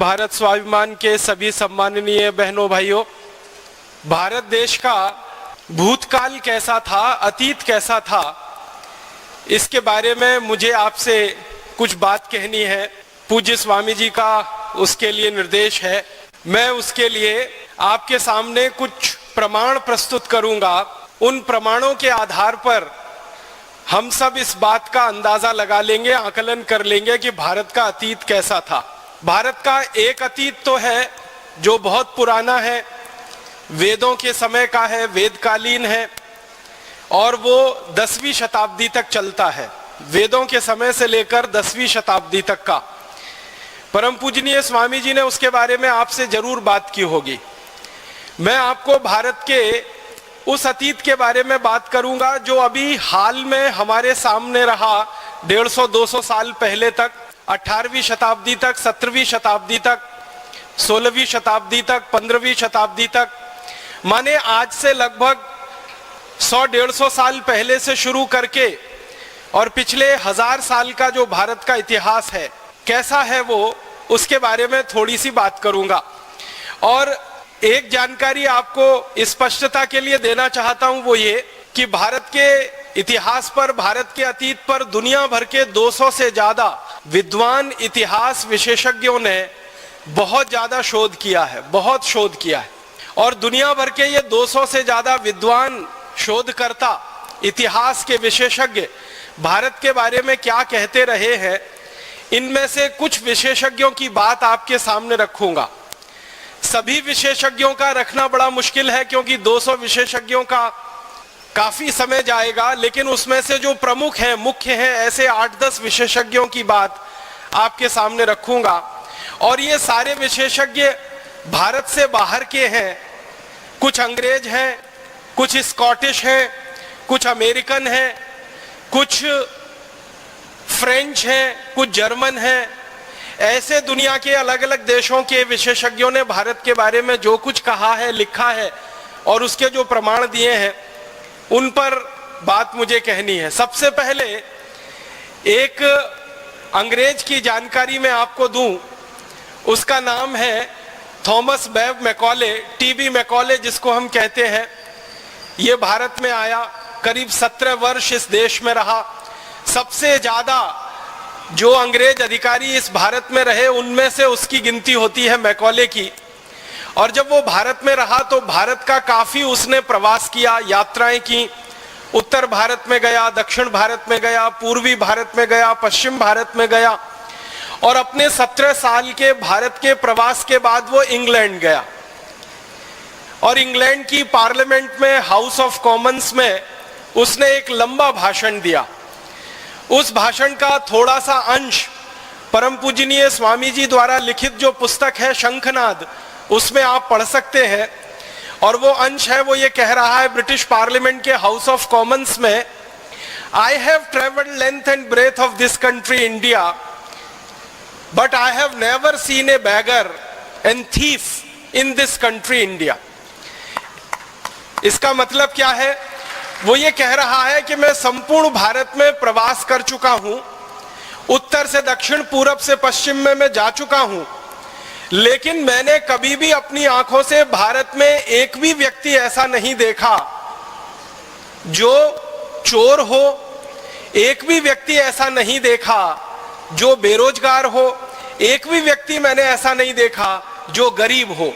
भारत स्वाभिमान के सभी सम्माननीय बहनों भाइयों, भारत देश का भूतकाल कैसा था, अतीत कैसा था, इसके बारे में मुझे आपसे कुछ बात कहनी है। पूज्य स्वामी जी का उसके लिए निर्देश है। मैं उसके लिए आपके सामने कुछ प्रमाण प्रस्तुत करूंगा। उन प्रमाणों के आधार पर हम सब इस बात का अंदाजा लगा लेंगे, आकलन कर लेंगे कि भारत का अतीत कैसा था। भारत का एक अतीत तो है जो बहुत पुराना है, वेदों के समय का है, वेदकालीन है, और वो 10वीं शताब्दी तक चलता है। वेदों के समय से लेकर 10वीं शताब्दी तक का। परम पूजनीय स्वामी जी ने उसके बारे में आपसे जरूर बात की होगी। मैं आपको भारत के उस अतीत के बारे में बात करूंगा जो अभी हाल में हमारे सामने रहा। 150-200 साल पहले तक, 18वीं शताब्दी तक, 17वीं शताब्दी तक, 16वीं शताब्दी तक, 15वीं शताब्दी तक, माने आज से लगभग 100-150 साल पहले से शुरू करके और पिछले 1000 साल का जो भारत का इतिहास है कैसा है वो, उसके बारे में थोड़ी सी बात करूंगा। और एक जानकारी आपको स्पष्टता के लिए देना चाहता हूं, वो ये कि भारत के इतिहास पर, भारत के अतीत पर दुनिया भर के 200 से ज्यादा विद्वान इतिहास विशेषज्ञों ने बहुत ज्यादा शोध किया है, बहुत शोध किया है। और दुनिया भर के ये 200 से ज्यादा विद्वान शोधकर्ता, इतिहास के विशेषज्ञ भारत के बारे में क्या कहते रहे हैं, इनमें से कुछ विशेषज्ञों की बात आपके सामने रखूंगा। सभी विशेषज्ञों का रखना बड़ा मुश्किल है क्योंकि 200 विशेषज्ञों का काफी समय जाएगा, लेकिन उसमें से जो प्रमुख हैं, मुख्य हैं, ऐसे 8-10 विशेषज्ञों की बात आपके सामने रखूंगा। और ये सारे विशेषज्ञ भारत से बाहर के हैं। कुछ अंग्रेज हैं, कुछ स्कॉटिश हैं, कुछ अमेरिकन हैं, कुछ फ्रेंच हैं, कुछ जर्मन हैं। ऐसे दुनिया के अलग अलग देशों के विशेषज्ञों ने भारत के बारे में जो कुछ कहा है, लिखा है और उसके जो प्रमाण दिए हैं, उन पर बात मुझे कहनी है। सबसे पहले एक अंग्रेज की जानकारी मैं आपको दूं। उसका नाम है थॉमस बेब मैकॉले, टीबी मैकॉले जिसको हम कहते हैं। ये भारत में आया, करीब 17 वर्ष इस देश में रहा। सबसे ज्यादा जो अंग्रेज अधिकारी इस भारत में रहे उनमें से उसकी गिनती होती है मैकॉले की। और जब वो भारत में रहा तो भारत का काफी उसने प्रवास किया, यात्राएं की। उत्तर भारत में गया, दक्षिण भारत में गया, पूर्वी भारत में गया, पश्चिम भारत में गया। और अपने 17 साल के भारत के प्रवास के बाद वो इंग्लैंड गया और इंग्लैंड की पार्लियामेंट में, हाउस ऑफ कॉमन्स में उसने एक लंबा भाषण दिया। उस भाषण का थोड़ा सा अंश परम पूजनीय स्वामी जी द्वारा लिखित जो पुस्तक है शंखनाद, उसमें आप पढ़ सकते हैं। और वो अंश है, वो ये कह रहा है ब्रिटिश पार्लियामेंट के हाउस ऑफ कॉमन्स में, I have travelled length and breadth of this country India, but I have never seen a beggar and thief in this country India. इसका मतलब क्या है? वो ये कह रहा है कि मैं संपूर्ण भारत में प्रवास कर चुका हूं, उत्तर से दक्षिण, पूरब से पश्चिम में मैं जा चुका हूं, लेकिन मैंने कभी भी अपनी आंखों से भारत में एक भी व्यक्ति ऐसा नहीं देखा जो चोर हो, एक भी व्यक्ति ऐसा नहीं देखा जो बेरोजगार हो, एक भी व्यक्ति मैंने ऐसा नहीं देखा जो गरीब हो।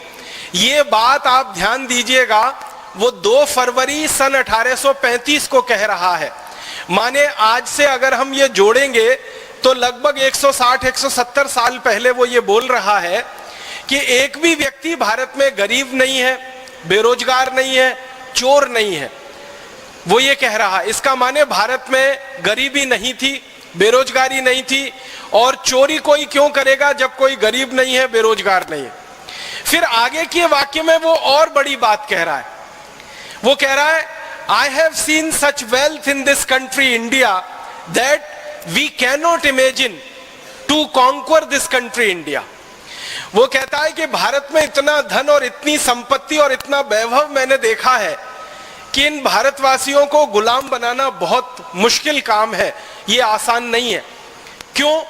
ये बात आप ध्यान दीजिएगा, वो 2 फरवरी सन 1835 को कह रहा है। माने आज से अगर हम ये जोड़ेंगे तो लगभग 160-170 साल पहले वो ये बोल रहा है कि एक भी व्यक्ति भारत में गरीब नहीं है, बेरोजगार नहीं है, चोर नहीं है। वो ये कह रहा है। इसका माने भारत में गरीबी नहीं थी, बेरोजगारी नहीं थी, और चोरी कोई क्यों करेगा जब कोई गरीब नहीं है, बेरोजगार नहीं है। फिर आगे के वाक्य में वो और बड़ी बात कह रहा है। वो कह रहा है, I have seen such wealth in this country India that we can not imagine to conquer this country India. वो कहता है कि भारत में इतना धन और इतनी संपत्ति और इतना वैभव मैंने देखा है कि इन भारतवासियों को गुलाम बनाना बहुत मुश्किल काम है, ये आसान नहीं है। क्यों?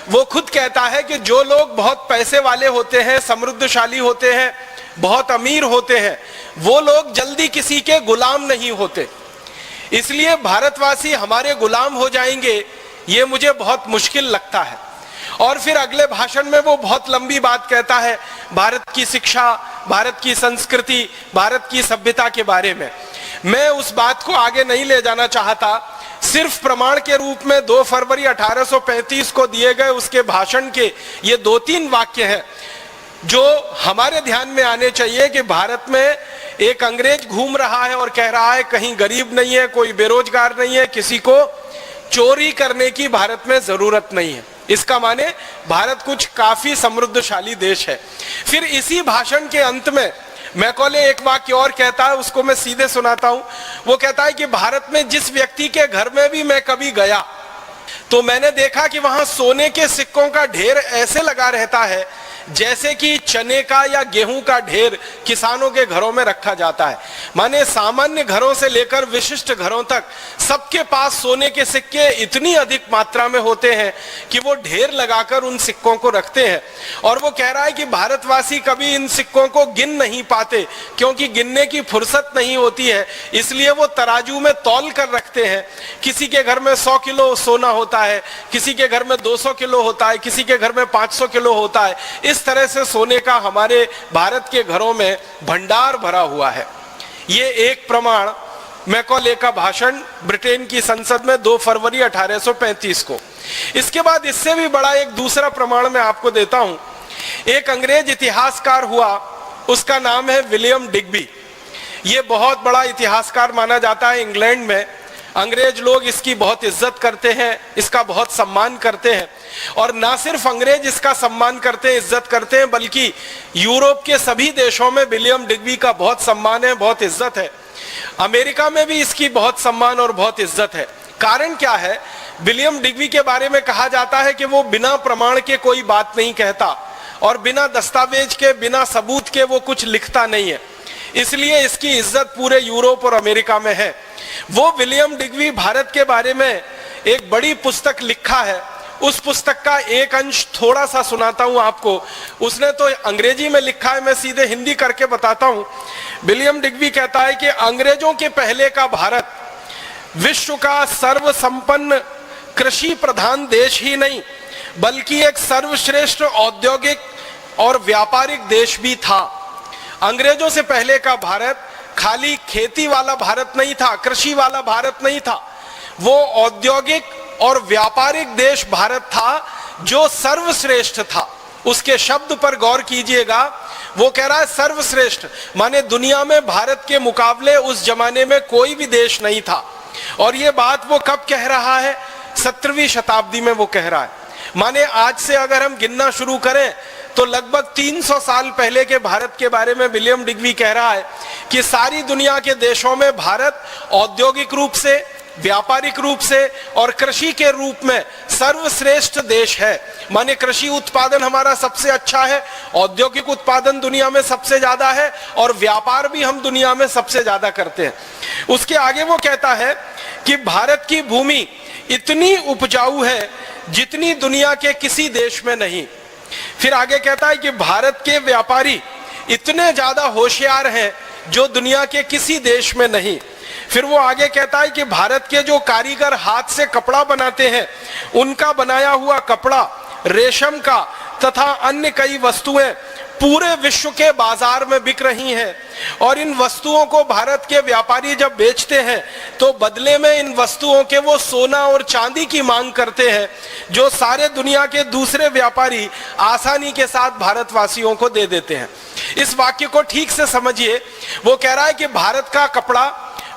वो खुद कहता है कि जो लोग बहुत पैसे वाले होते हैं, समृद्धशाली होते हैं, बहुत अमीर होते हैं, वो लोग जल्दी किसी के गुलाम नहीं होते। इसलिए भारतवासी हमारे गुलाम हो जाएंगे, ये मुझे बहुत मुश्किल लगता है। और फिर अगले भाषण में वो बहुत लंबी बात कहता है भारत की शिक्षा, भारत की संस्कृति, भारत की सभ्यता के बारे में। मैं उस बात को आगे नहीं ले जाना चाहता, सिर्फ प्रमाण के रूप में 2 फरवरी 1835 को दिए गए उसके भाषण के ये 2-3 वाक्य हैं जो हमारे ध्यान में आने चाहिए कि भारत में एक अंग्रेज घूम रहा है और कह रहा है कहीं गरीब नहीं है, कोई बेरोजगार नहीं है, किसी को चोरी करने की भारत में जरूरत नहीं है। इसका माने भारत कुछ काफी समृद्धशाली देश है। फिर इसी भाषण के अंत में मैकॉले एक वाक्य और कहता है, उसको मैं सीधे सुनाता हूं। वो कहता है कि भारत में जिस व्यक्ति के घर में भी मैं कभी गया तो मैंने देखा कि वहां सोने के सिक्कों का ढेर ऐसे लगा रहता है जैसे कि चने का या गेहूं का ढेर किसानों के घरों में रखा जाता है। माने सामान्य घरों से लेकर विशिष्ट घरों तक सबके पास सोने के सिक्के इतनी अधिक मात्रा में होते हैं कि वो ढेर लगाकर उन सिक्कों को रखते हैं। और वो कह रहा है कि भारतवासी कभी इन सिक्कों को गिन नहीं पाते क्योंकि गिनने की फुर्सत नहीं होती है, इसलिए वो तराजू में तौल कर रखते हैं। किसी के घर में 100 किलो सोना होता है, किसी के घर में 200 किलो होता है, किसी के घर में 500 किलो होता है। इस तरह से सोने का हमारे भारत के घरों में भंडार भरा हुआ है। ये एक प्रमाण मैकॉले का भाषण ब्रिटेन की संसद में 2 फरवरी 1835 को। इसके बाद इससे भी बड़ा एक दूसरा प्रमाण मैं आपको देता हूं। एक अंग्रेज इतिहासकार हुआ, उसका नाम है विलियम डिग्बी। ये बहुत बड़ा इतिहासकार माना जाता है इंग्लैंड में। अंग्रेज लोग इसकी बहुत इज्जत करते हैं, इसका बहुत सम्मान करते हैं। और ना सिर्फ अंग्रेज इसका सम्मान करते हैं, इज्जत करते हैं, बल्कि यूरोप के सभी देशों में विलियम डिग्बी का बहुत सम्मान है, बहुत इज्जत है। अमेरिका में भी इसकी बहुत सम्मान और बहुत इज्जत है। कारण क्या है? विलियम डिग्बी के बारे में कहा जाता है कि वो बिना प्रमाण के कोई बात नहीं कहता और बिना दस्तावेज के, बिना सबूत के वो कुछ लिखता नहीं है। इसलिए इसकी इज्जत पूरे यूरोप और अमेरिका में है। वो विलियम डिग्बी भारत के बारे में एक बड़ी पुस्तक लिखा है। उस पुस्तक का एक अंश थोड़ा सा सुनाता हूं आपको। उसने तो अंग्रेजी में लिखा है, मैं सीधे हिंदी करके बताता हूं। विलियम डिग्बी कहता है कि अंग्रेजों के पहले का भारत विश्व का सर्वसंपन्न कृषि प्रधान देश ही नहीं बल्कि एक सर्वश्रेष्ठ औद्योगिक और व्यापारिक देश भी था। अंग्रेजों से पहले का भारत खाली खेती वाला भारत नहीं था, कृषि वाला भारत नहीं था, वो औद्योगिक और व्यापारिक देश भारत था जो सर्वश्रेष्ठ था। उसके शब्द पर गौर कीजिएगा, वो कह रहा है सर्वश्रेष्ठ, माने दुनिया में भारत के मुकाबले उस जमाने में कोई भी देश नहीं था। और ये बात वो कब कह रहा है? 17वीं शताब्दी में वो कह रहा है। माने आज से अगर हम गिनना शुरू करें तो लगभग 300 साल पहले के भारत के बारे में विलियम डिग्बी कह रहा है कि सारी दुनिया के देशों में भारत औद्योगिक रूप से, व्यापारिक रूप से और कृषि के रूप में सर्वश्रेष्ठ देश है। माने कृषि उत्पादन हमारा सबसे अच्छा है, औद्योगिक उत्पादन दुनिया में सबसे ज्यादा है और व्यापार भी हम दुनिया में सबसे ज्यादा करते हैं। उसके आगे वो कहता है कि भारत की भूमि इतनी उपजाऊ है जितनी दुनिया के किसी देश में नहीं। फिर आगे कहता है कि भारत के व्यापारी इतने ज्यादा होशियार हैं जो दुनिया के किसी देश में नहीं। फिर वो आगे कहता है कि भारत के जो कारीगर हाथ से कपड़ा बनाते हैं, उनका बनाया हुआ कपड़ा, रेशम का तथा अन्य कई वस्तुएं पूरे विश्व के बाजार में बिक रही हैं। और इन वस्तुओं को भारत के व्यापारी जब बेचते हैं तो बदले में इन वस्तुओं के वो सोना और चांदी की मांग करते हैं जो सारे दुनिया के दूसरे व्यापारी आसानी के साथ भारतवासियों को दे देते हैं। इस वाक्य को ठीक से समझिए। वो कह रहा है कि भारत का कपड़ा,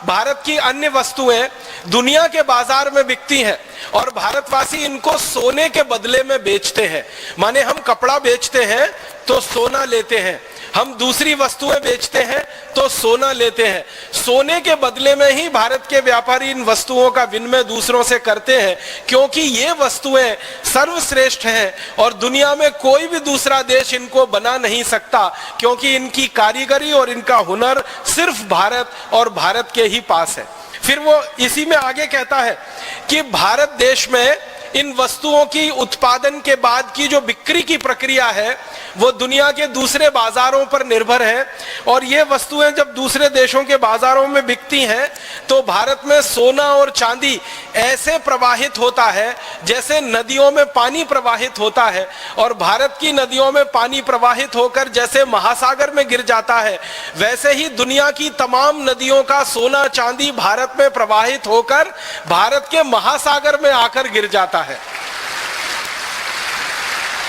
भारत की अन्य वस्तुएं दुनिया के बाजार में बिकती हैं और भारतवासी इनको सोने के बदले में बेचते हैं। माने हम कपड़ा बेचते हैं तो सोना लेते हैं, हम दूसरी वस्तुएं बेचते हैं तो सोना लेते हैं। सोने के बदले में ही भारत के व्यापारी इन वस्तुओं का विनिमय दूसरों से करते हैं क्योंकि ये वस्तुएं सर्वश्रेष्ठ हैं और दुनिया में कोई भी दूसरा देश इनको बना नहीं सकता क्योंकि इनकी कारीगरी और इनका हुनर सिर्फ भारत और भारत के ही पास है। फिर वो इसी में आगे कहता है कि भारत देश में इन वस्तुओं की उत्पादन के बाद की जो बिक्री की प्रक्रिया है वो दुनिया के दूसरे बाजारों पर निर्भर है। और ये वस्तुएं जब दूसरे देशों के बाजारों में बिकती हैं तो भारत में सोना और चांदी ऐसे प्रवाहित होता है जैसे नदियों में पानी प्रवाहित होता है। और भारत की नदियों में पानी प्रवाहित होकर जैसे महासागर में गिर जाता है, वैसे ही दुनिया की तमाम नदियों का सोना चांदी भारत में प्रवाहित होकर भारत के महासागर में आकर गिर जाता है।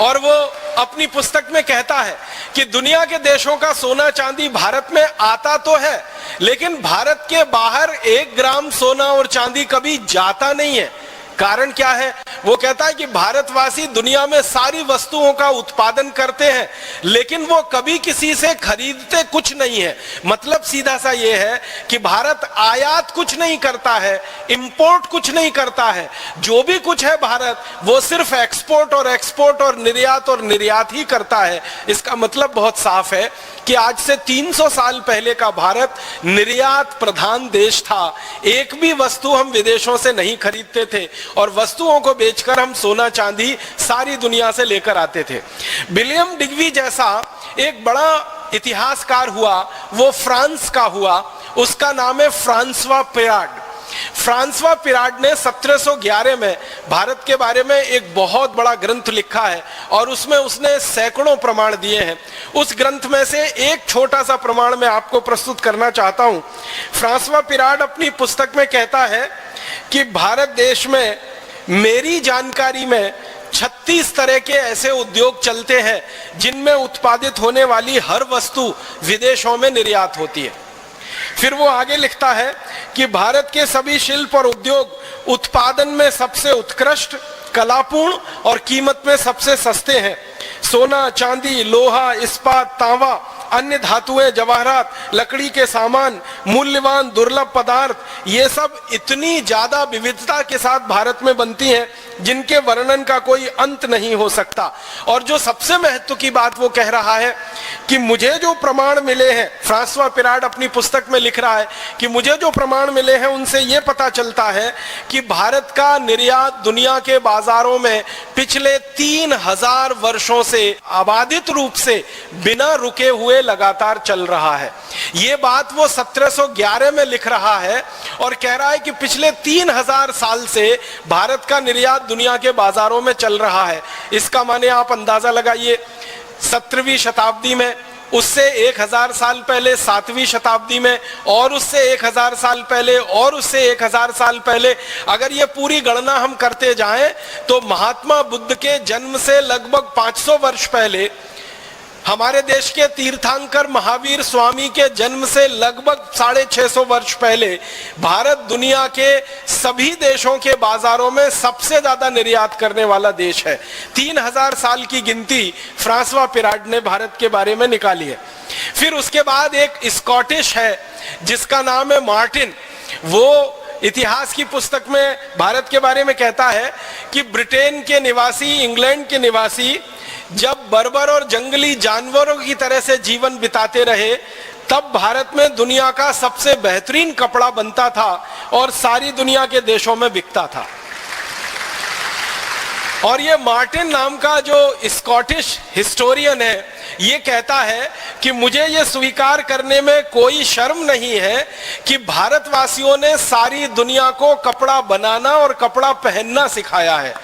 और वो अपनी पुस्तक में कहता है कि दुनिया के देशों का सोना चांदी भारत में आता तो है, लेकिन भारत के बाहर 1 ग्राम सोना और चांदी कभी जाता नहीं है। कारण क्या है? वो कहता है कि भारतवासी दुनिया में सारी वस्तुओं का उत्पादन करते हैं, लेकिन वो कभी किसी से खरीदते कुछ नहीं है। मतलब सीधा सा ये है कि भारत आयात कुछ नहीं करता है, इंपोर्ट कुछ नहीं करता है। जो भी कुछ है भारत, वो सिर्फ एक्सपोर्ट और निर्यात ही करता है। इसका मतलब बहुत साफ है कि आज से 300 साल पहले का भारत निर्यात प्रधान देश था। एक भी वस्तु हम विदेशों से नहीं खरीदते थे और वस्तुओं को बेचकर हम सोना चांदी सारी दुनिया से लेकर आते थे। विलियम डिग्वी जैसा एक बड़ा इतिहासकार हुआ, वो फ्रांस का हुआ। उसका नाम है फ्रांसवा पिराड। फ्रांसवा पिराड ने 1711 में भारत के बारे में एक बहुत बड़ा ग्रंथ लिखा है और उसमें उसने सैकड़ों प्रमाण दिए हैं। उस ग्रंथ में से एक छोटा सा प्रमाण मैं आपको प्रस्तुत करना चाहता हूं। फ्रांसवा पिराड अपनी पुस्तक में कहता है कि भारत देश में मेरी जानकारी में 36 तरह के ऐसे उद्योग चलते हैं जिनमें उत्पादित होने वाली हर वस्तु विदेशों में निर्यात होती है। फिर वो आगे लिखता है कि भारत के सभी शिल्प और उद्योग उत्पादन में सबसे उत्कृष्ट, कलापूर्ण और कीमत में सबसे सस्ते हैं। सोना, चांदी, लोहा, इस्पात, तांबा, अन्य धातुएं, जवाहरात, लकड़ी के सामान, मूल्यवान दुर्लभ पदार्थ, ये सब इतनी ज्यादा विविधता के साथ भारत में बनती हैं जिनके वर्णन का कोई अंत नहीं हो सकता। और जो सबसे महत्व की बात वो कह रहा है कि मुझे जो प्रमाण मिले हैं, फ्रांसवा पिराड अपनी पुस्तक में लिख रहा है कि मुझे जो प्रमाण मिले हैं उनसे ये पता चलता है कि भारत का निर्यात दुनिया के बाजारों में पिछले 3000 वर्षों से अबाधित रूप से बिना रुके हुए लगातार चल रहा है। ये बात वो 1711 में लिख रहा है और कह रहा है कि पिछले 3000 साल से भारत का निर्यात दुनिया के बाजारों में चल रहा है। इसका माने आप अंदाजा लगाइए, 17वीं शताब्दी में, उससे 1000 साल पहले 7वीं शताब्दी में, और उससे 1000 साल पहले, और उससे 1000 साल पहले, अगर ये पूरी गणना हम करते जाएं तो महात्मा बुद्ध के जन्म से लगभग 500 वर्ष पहले, हमारे देश के तीर्थंकर महावीर स्वामी के जन्म से लगभग 650 वर्ष पहले भारत दुनिया के सभी देशों के बाजारों में सबसे ज्यादा निर्यात करने वाला देश है। 3000 साल की गिनती फ्रांसवा पिराड ने भारत के बारे में निकाली है। फिर उसके बाद एक स्कॉटिश है जिसका नाम है मार्टिन। वो इतिहास की पुस्तक में भारत के बारे में कहता है कि ब्रिटेन के निवासी, इंग्लैंड के निवासी जब बर्बर और जंगली जानवरों की तरह से जीवन बिताते रहे, तब भारत में दुनिया का सबसे बेहतरीन कपड़ा बनता था और सारी दुनिया के देशों में बिकता था। और ये मार्टिन नाम का जो स्कॉटिश हिस्टोरियन है, ये कहता है कि मुझे ये स्वीकार करने में कोई शर्म नहीं है कि भारतवासियों ने सारी दुनिया को कपड़ा बनाना और कपड़ा पहनना सिखाया है।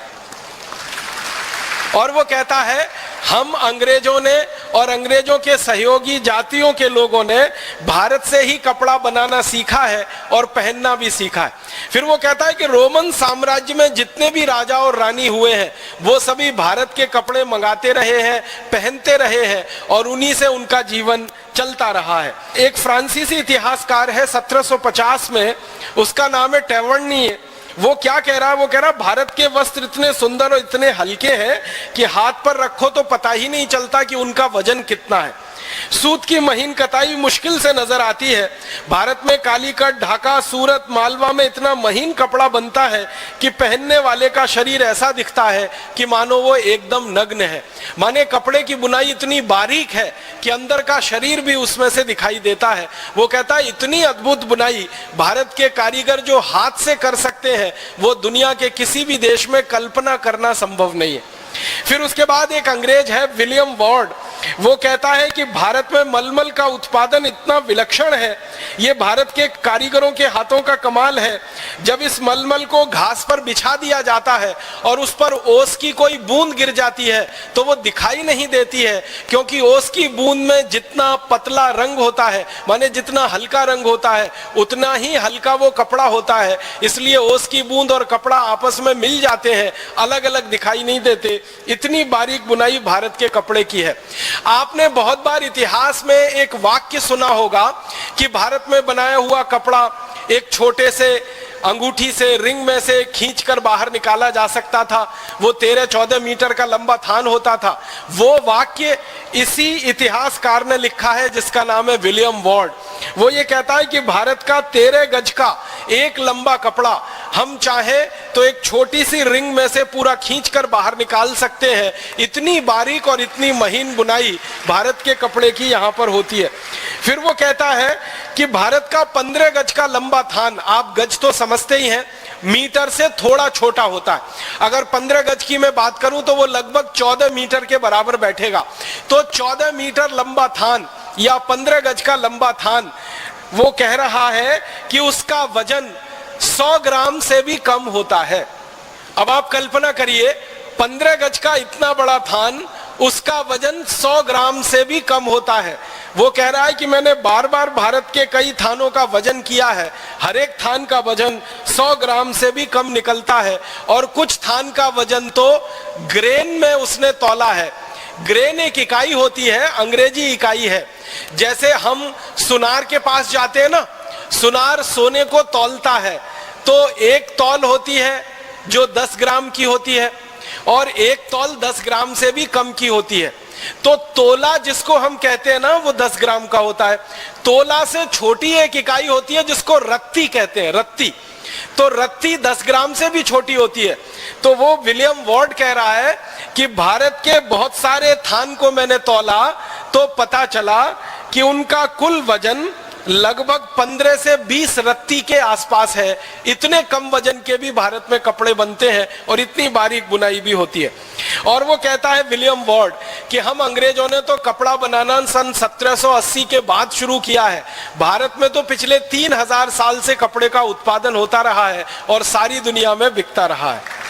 और वो कहता है हम अंग्रेजों ने और अंग्रेजों के सहयोगी जातियों के लोगों ने भारत से ही कपड़ा बनाना सीखा है और पहनना भी सीखा है। फिर वो कहता है कि रोमन साम्राज्य में जितने भी राजा और रानी हुए हैं वो सभी भारत के कपड़े मंगाते रहे हैं, पहनते रहे हैं और उन्हीं से उनका जीवन चलता रहा है। एक फ्रांसीसी इतिहासकार है 1750 में, उसका नाम है टेवर्नी। वो क्या कह रहा है? वो कह रहा है भारत के वस्त्र इतने सुंदर और इतने हल्के हैं कि हाथ पर रखो तो पता ही नहीं चलता कि उनका वजन कितना है। सूत की महीन कताई मुश्किल से नजर आती है। भारत में कालीकट, ढाका, सूरत, मालवा में इतना महीन कपड़ा बनता है कि पहनने वाले का शरीर ऐसा दिखता है कि मानो वो एकदम नग्न है। माने कपड़े की बुनाई इतनी बारीक है कि अंदर का शरीर भी उसमें से दिखाई देता है। वो कहता है इतनी अद्भुत बुनाई भारत के कारीगर जो हाथ से कर सकते हैं वो दुनिया के किसी भी देश में कल्पना करना संभव नहीं है। फिर उसके बाद एक अंग्रेज है विलियम वार्ड, वो कहता है कि भारत में मलमल का उत्पादन इतना विलक्षण है, ये भारत के कारीगरों के हाथों का कमाल है। जब इस मलमल को घास पर बिछा दिया जाता है और उस पर ओस की कोई बूंद गिर जाती है तो वो दिखाई नहीं देती है, क्योंकि ओस की बूंद में जितना पतला रंग होता है, माने जितना हल्का रंग होता है, उतना ही हल्का वो कपड़ा होता है। इसलिए ओस की बूंद और कपड़ा आपस में मिल जाते हैं, अलग अलग दिखाई नहीं देते। इतनी बारीक बुनाई भारत के कपड़े की है। आपने बहुत बार इतिहास में एक वाक्य सुना होगा कि भारत में बनाया हुआ कपड़ा एक छोटे से अंगूठी से, रिंग में से खींचकर बाहर निकाला जा सकता था, वो 13-14 मीटर का लंबा थान होता था। वो वाक्य इसी इतिहासकार ने लिखा है जिसका नाम है विलियम वार्ड। वो ये कहता है कि भारत का 13 गज का एक लंबा कपड़ा हम चाहे तो एक छोटी सी रिंग में से पूरा खींचकर बाहर निकाल सकते हैं। इतनी बारीक और इतनी महीन बुनाई भारत के कपड़े की यहाँ पर होती है। फिर वो कहता है कि भारत का 15 गज का लंबा थान, आप गज तो समझते ही हैं, मीटर से थोड़ा छोटा होता है। अगर 15 गज की मैं बात करूं तो वो लगभग 14 मीटर के बराबर बैठेगा। तो 14 मीटर लंबा थान या 15 गज का लंबा थान, वो कह रहा है कि उसका वजन 100 ग्राम से भी कम होता है। अब आप कल्पना करिए, 15 गज का इतना बड़ा थान, उसका वजन 100 ग्राम से भी कम होता है। वो कह रहा है कि मैंने बार बार भारत के कई थानों का वजन किया है, हर एक थान का वजन 100 ग्राम से भी कम निकलता है। और कुछ थान का वजन तो ग्रेन में उसने तौला है। ग्रेन एक इकाई होती है, अंग्रेजी इकाई है। जैसे हम सुनार के पास जाते हैं ना, सुनार सोने को तौलता है, तो एक तौल होती है जो 10 ग्राम की होती है और एक तौल 10 ग्राम से भी कम की होती है। तो तोला जिसको हम कहते हैं ना, वो 10 ग्राम का होता है। तोला से छोटी एक इकाई होती है जिसको रत्ती कहते हैं, रत्ती। तो रत्ती 10 ग्राम से भी छोटी होती है। तो वो विलियम वार्ड कह रहा है कि भारत के बहुत सारे थान को मैंने तौला तो पता चला कि उनका कुल वजन लगभग 15 से 20 रत्ती के आसपास है। इतने कम वजन के भी भारत में कपड़े बनते हैं और इतनी बारीक बुनाई भी होती है। और वो कहता है विलियम वार्ड कि हम अंग्रेजों ने तो कपड़ा बनाना सन 1780 के बाद शुरू किया है, भारत में तो पिछले 3000 साल से कपड़े का उत्पादन होता रहा है और सारी दुनिया में बिकता रहा है।